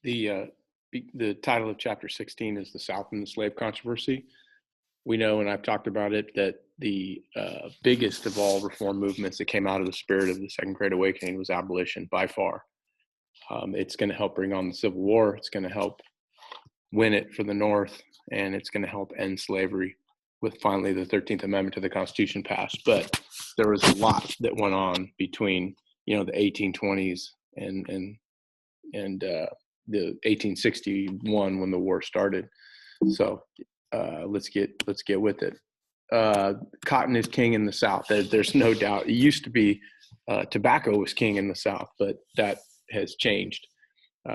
The the title of chapter 16 is the South and the Slave Controversy. We know, and I've talked about it, that the biggest of all reform movements that came out of the spirit of the Second Great Awakening was abolition by far. It's going to help bring on the Civil War. It's going to help win it for the North, and it's going to help end slavery with finally the 13th Amendment to the Constitution passed. But there was a lot that went on between, the 1820s and the 1861 when the war started. So let's get with it. Cotton is king in the South. There's no doubt. It used to be tobacco was king in the South, but that has changed.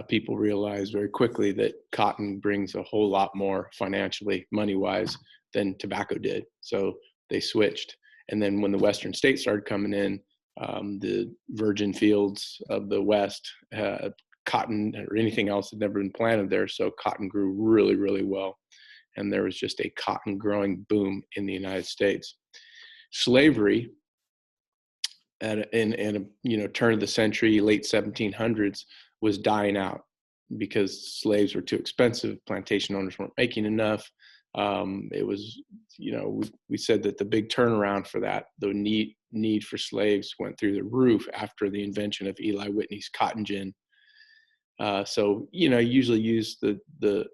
People realized very quickly that cotton brings a whole lot more financially, money-wise, than tobacco did. So they switched. And then when the Western states started coming in, the virgin fields of the West, cotton or anything else had never been planted there. So cotton grew really, really well. And there was just a cotton growing boom in the United States. Slavery in a turn of the century, late 1700s, was dying out because slaves were too expensive. Plantation owners weren't making enough. It was, we said that the big turnaround for that, the need for slaves went through the roof after the invention of Eli Whitney's cotton gin. So, usually use the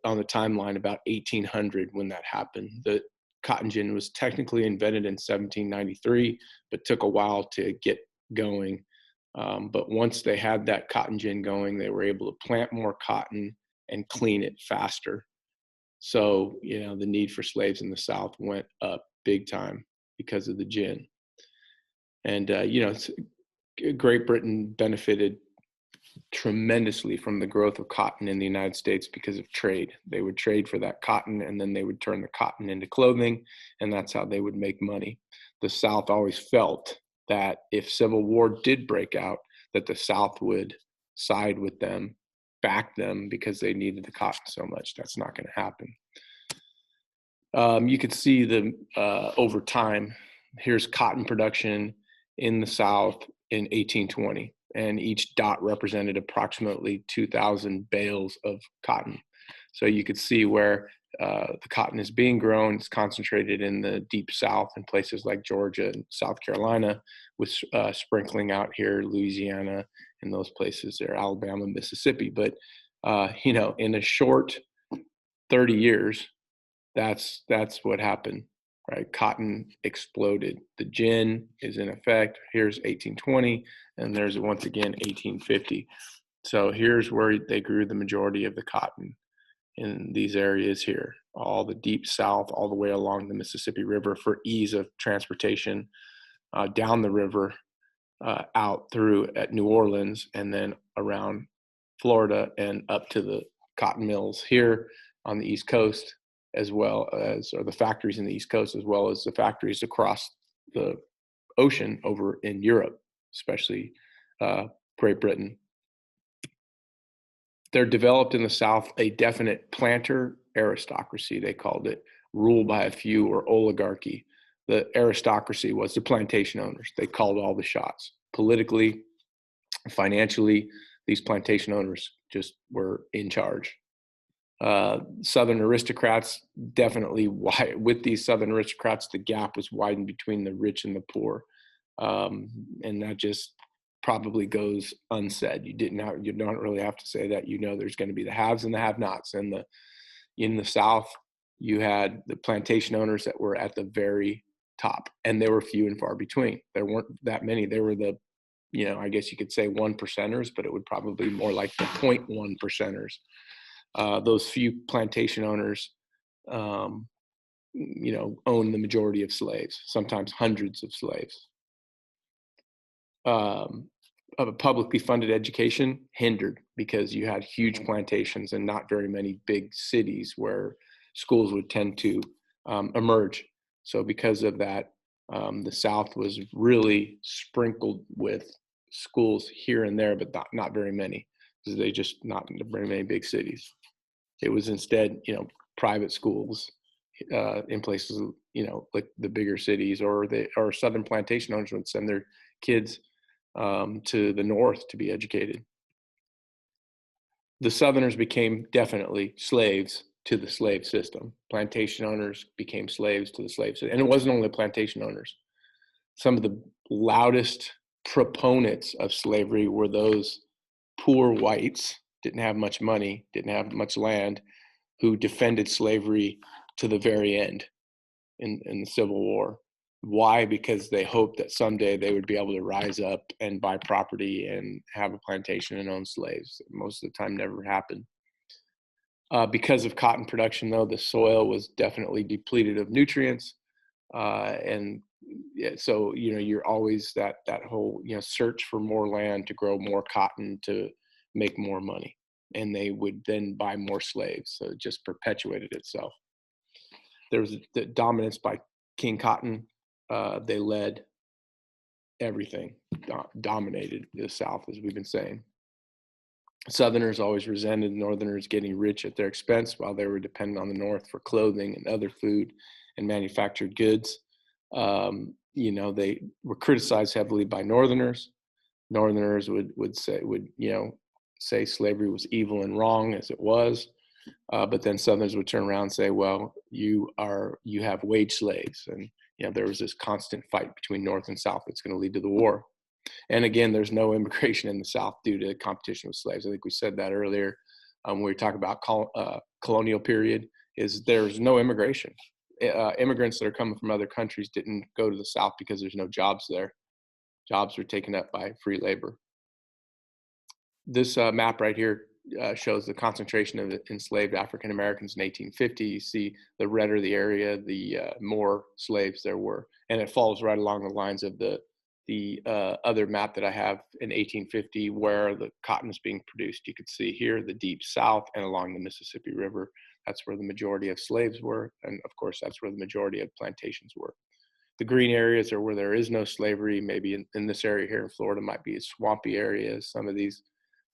on the timeline about 1800 when that happened. The cotton gin was technically invented in 1793, but took a while to get going. But once they had that cotton gin going, they were able to plant more cotton and clean it faster. So, the need for slaves in the South went up big time because of the gin. And, Great Britain benefited tremendously from the growth of cotton in the United States because of trade. They would trade for that cotton, and then they would turn the cotton into clothing, and that's how they would make money. The South always felt that if Civil War did break out, that the South would side with them, back them, because they needed the cotton so much. That's not going to happen. You could see over time. Here's cotton production in the South in 1820. And each dot represented approximately 2,000 bales of cotton. So you could see where the cotton is being grown. It's concentrated in the deep South in places like Georgia and South Carolina, with sprinkling out here, Louisiana, and those places there, Alabama, Mississippi. But, in a short 30 years, that's what happened. Right, cotton exploded. The gin is in effect. Here's 1820, and there's once again 1850. So here's where they grew the majority of the cotton in these areas here, all the deep South, all the way along the Mississippi River for ease of transportation, down the river, out through at New Orleans, and then around Florida and up to the cotton mills here on the East Coast, as well as, or the factories in the East Coast, as well as the factories across the ocean over in Europe, especially Great Britain. There developed in the South a definite planter aristocracy, they called it, ruled by a few, or oligarchy. The aristocracy was the plantation owners. They called all the shots. Politically, financially, these plantation owners just were in charge. Southern aristocrats, definitely, with these Southern aristocrats, the gap was widened between the rich and the poor. And that just probably goes unsaid. You don't really have to say that. There's going to be the haves and the have-nots. And in the South, you had the plantation owners that were at the very top, and they were few and far between. There weren't that many. They were the, I guess you could say 1%ers, but it would probably be more like the 0.1%ers. Those few plantation owners, own the majority of slaves, sometimes hundreds of slaves. Of a publicly funded education hindered because you had huge plantations and not very many big cities where schools would tend to emerge. So because of that, the South was really sprinkled with schools here and there, but not very many, because they just not very many big cities. It was instead, private schools in places, like the bigger cities, or Southern plantation owners would send their kids to the North to be educated. The Southerners became definitely slaves to the slave system. Plantation owners became slaves to the slave system. And it wasn't only plantation owners. Some of the loudest proponents of slavery were those poor whites, didn't have much money, didn't have much land, who defended slavery to the very end in the Civil War. Why? Because they hoped that someday they would be able to rise up and buy property and have a plantation and own slaves. Most of the time never happened. Because of cotton production, though, the soil was definitely depleted of nutrients. And yeah, so, you're always that whole, search for more land to grow more cotton to make more money. And they would then buy more slaves. So it just perpetuated itself. There was the dominance by King Cotton. They led everything, dominated the South, as we've been saying. Southerners always resented Northerners getting rich at their expense while they were dependent on the North for clothing and other food and manufactured goods. They were criticized heavily by Northerners. Northerners would say slavery was evil and wrong, as it was. But then Southerners would turn around and say, well, you have wage slaves. And, there was this constant fight between North and South that's going to lead to the war. And again, there's no immigration in the South due to competition with slaves. I think we said that earlier when we were talking about colonial period, is there's no immigration. Immigrants that are coming from other countries didn't go to the South because there's no jobs there. Jobs were taken up by free labor. This map right here shows the concentration of enslaved African Americans in 1850. You see the redder the area, the more slaves there were. And it falls right along the lines of the other map that I have in 1850 where the cotton is being produced. You could see here the deep South and along the Mississippi River. That's where the majority of slaves were. And of course, that's where the majority of plantations were. The green areas are where there is no slavery. Maybe in this area here in Florida might be swampy areas. Some of these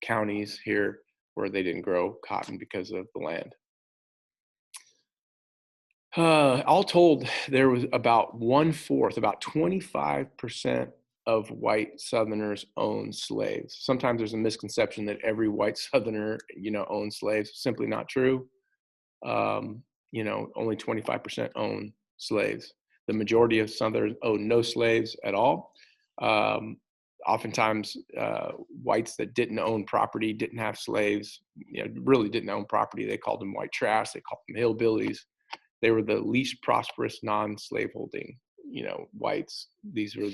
counties here where they didn't grow cotton because of the land. All told, there was about 1/4, about 25% of white Southerners owned slaves. Sometimes there's a misconception that every white Southerner, owned slaves. Simply not true. Only 25% own slaves. The majority of Southerners owned no slaves at all. Oftentimes, whites that didn't own property, didn't have slaves, really didn't own property. They called them white trash. They called them hillbillies. They were the least prosperous non-slaveholding, whites. These were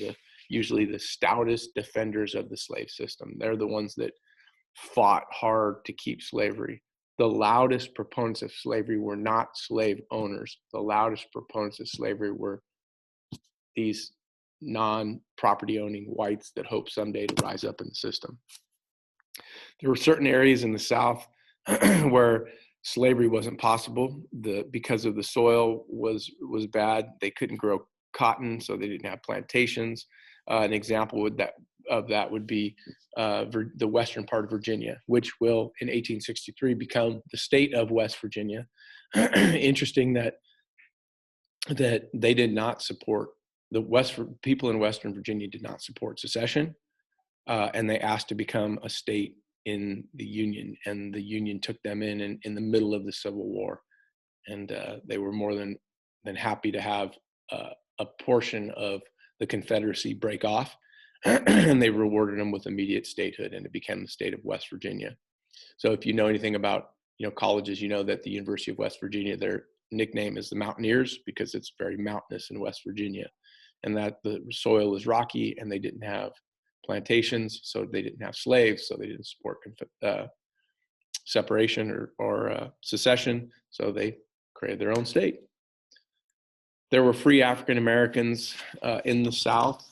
usually the stoutest defenders of the slave system. They're the ones that fought hard to keep slavery. The loudest proponents of slavery were not slave owners. The loudest proponents of slavery were these non-property owning whites that hope someday to rise up in the system. There were certain areas in the South where slavery wasn't possible. Because of the soil was bad. They couldn't grow cotton, so they didn't have plantations. An example of that would be the western part of Virginia, which will in 1863 become the state of West Virginia. Interesting that they did not support people in Western Virginia did not support secession, and they asked to become a state in the Union, and the Union took them in the middle of the Civil War, and they were more than happy to have a portion of the Confederacy break off, and they rewarded them with immediate statehood, and it became the state of West Virginia. So if you know anything about colleges, that the University of West Virginia, their nickname is the Mountaineers because it's very mountainous in West Virginia, and that the soil is rocky, and they didn't have plantations, so they didn't have slaves, so they didn't support separation or secession, so they created their own state. There were free African Americans in the South.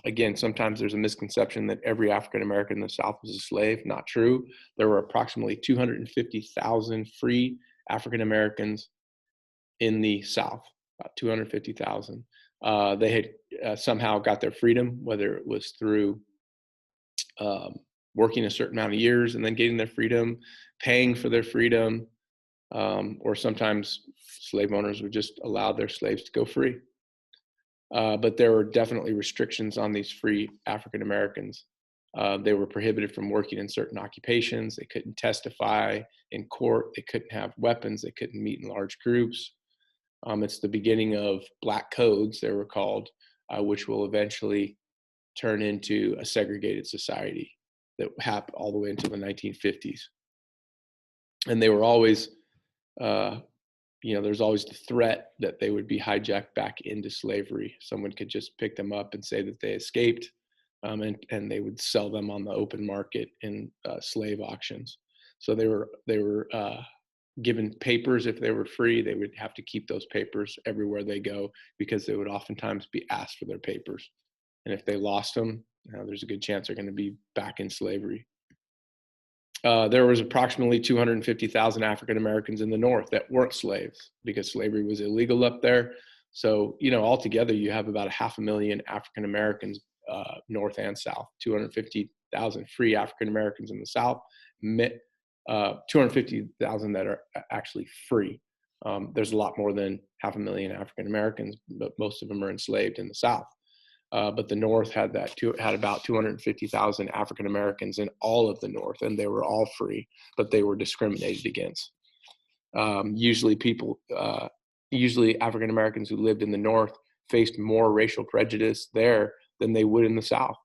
Again, sometimes there's a misconception that every African American in the South was a slave. Not true. There were approximately 250,000 free African Americans in the South, about 250,000. They had somehow got their freedom, whether it was through working a certain amount of years and then getting their freedom, paying for their freedom, or sometimes slave owners would just allow their slaves to go free. But there were definitely restrictions on these free African Americans. They were prohibited from working in certain occupations. They couldn't testify in court. They couldn't have weapons. They couldn't meet in large groups. It's the beginning of black codes, they were called, which will eventually turn into a segregated society that happened all the way into the 1950s. And they were always, there's always the threat that they would be hijacked back into slavery. Someone could just pick them up and say that they escaped, and they would sell them on the open market in slave auctions. So they were given papers. If they were free, they would have to keep those papers everywhere they go, because they would oftentimes be asked for their papers. And if they lost them, there's a good chance they're going to be back in slavery. There was approximately 250,000 African Americans in the North that weren't slaves, because slavery was illegal up there. So, altogether, you have about 500,000 African Americans, North and South. 250,000 free African Americans in the South, 250,000 that are actually free. There's a lot more than 500,000 African Americans, but most of them are enslaved in the South. But the North had about 250,000 African Americans in all of the North, and they were all free, but they were discriminated against. Usually African Americans who lived in the North faced more racial prejudice there than they would in the South,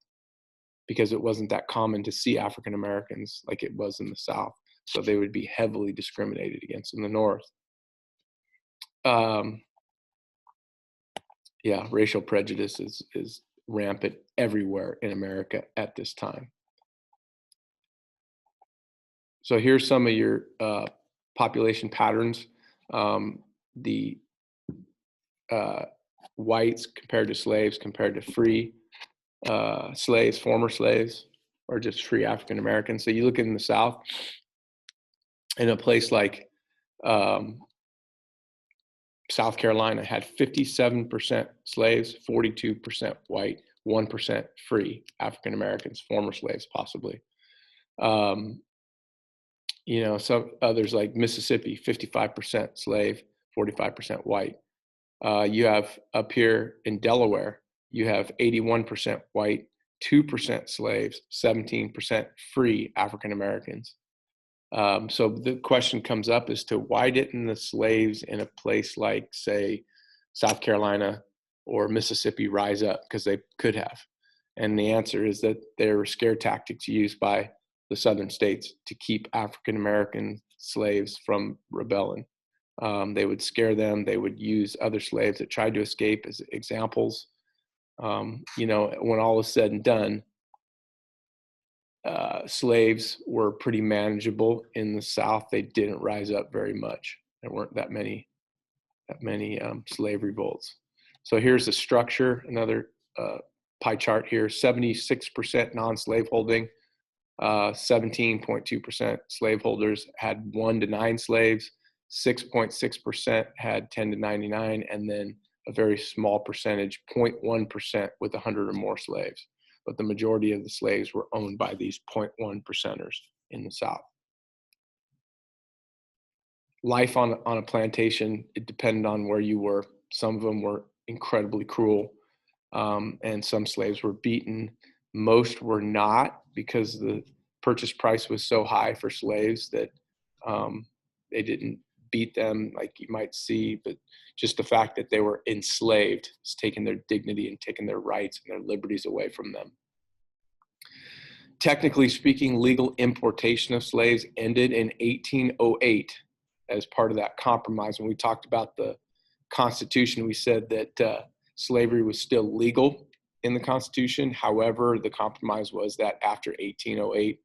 because it wasn't that common to see African Americans like it was in the South. So they would be heavily discriminated against in the North. Racial prejudice is rampant everywhere in America at this time. So here's some of your population patterns. The whites compared to slaves, compared to free slaves, former slaves, or just free African Americans. So you look in the South, in a place like South Carolina had 57% slaves, 42% white, 1% free African Americans, former slaves possibly. Some others like Mississippi, 55% slave, 45% white. You have up here in Delaware, you have 81% white, 2% slaves, 17% free African Americans. So the question comes up as to why didn't the slaves in a place like, say, South Carolina or Mississippi rise up? Because they could have. And the answer is that there were scare tactics used by the southern states to keep African American slaves from rebelling. They would scare them. They would use other slaves that tried to escape as examples. When all is said and done, slaves were pretty manageable in the South. They didn't rise up very much. There weren't that many slave revolts. So here's the structure, another pie chart here. 76% non-slave holding, 17.2% slaveholders had 1 to 9 slaves, 6.6% had 10 to 99, and then a very small percentage, 0.1%, with 100 or more slaves. But the majority of the slaves were owned by these 0.1 percenters in the South. Life on a plantation, it depended on where you were. Some of them were incredibly cruel, and some slaves were beaten. Most were not, because the purchase price was so high for slaves that they didn't beat them like you might see, but just the fact that they were enslaved is taking their dignity and taking their rights and their liberties away from them. Technically speaking, legal importation of slaves ended in 1808 as part of that compromise. When we talked about the Constitution, we said that slavery was still legal in the Constitution. However, the compromise was that after 1808,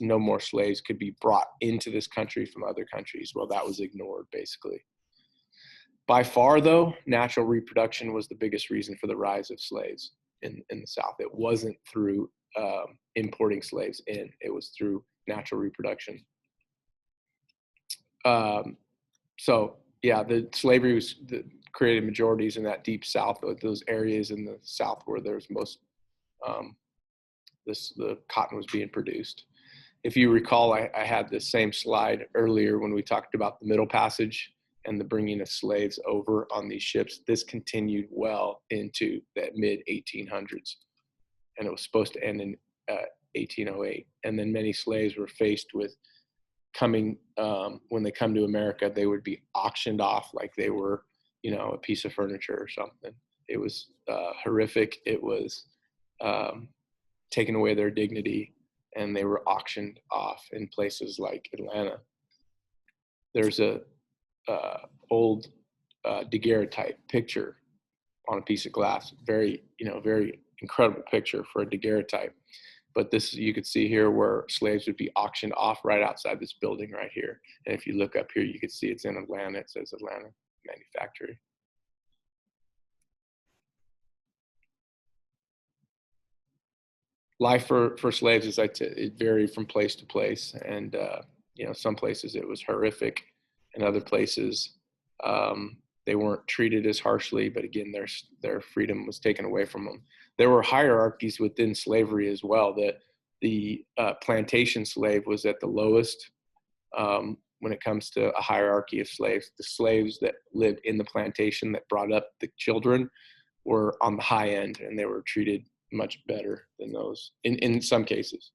no more slaves could be brought into this country from other countries. Well, that was ignored, basically. By far, though, natural reproduction was the biggest reason for the rise of slaves in the South. It wasn't through importing slaves in. It was through natural reproduction. The slavery created majorities in that deep South, those areas in the South where there's most, the cotton was being produced. If you recall, I had this same slide earlier when we talked about the Middle Passage and the bringing of slaves over on these ships. This continued well into the mid-1800s, and it was supposed to end in 1808. And then many slaves were faced with coming, when they come to America, they would be auctioned off like they were, a piece of furniture or something. It was horrific. It was taking away their dignity, and they were auctioned off in places like Atlanta. There's a old daguerreotype picture on a piece of glass. Very, very incredible picture for a daguerreotype. But this, you could see here where slaves would be auctioned off right outside this building right here. And if you look up here, you can see it's in Atlanta. It says Atlanta Manufactory. Life for slaves, is like it varied from place to place, and some places it was horrific, and other places they weren't treated as harshly. But again, their freedom was taken away from them. There were hierarchies within slavery as well. That the plantation slave was at the lowest when it comes to a hierarchy of slaves. The slaves that lived in the plantation that brought up the children were on the high end, and they were treated much better than those in some cases.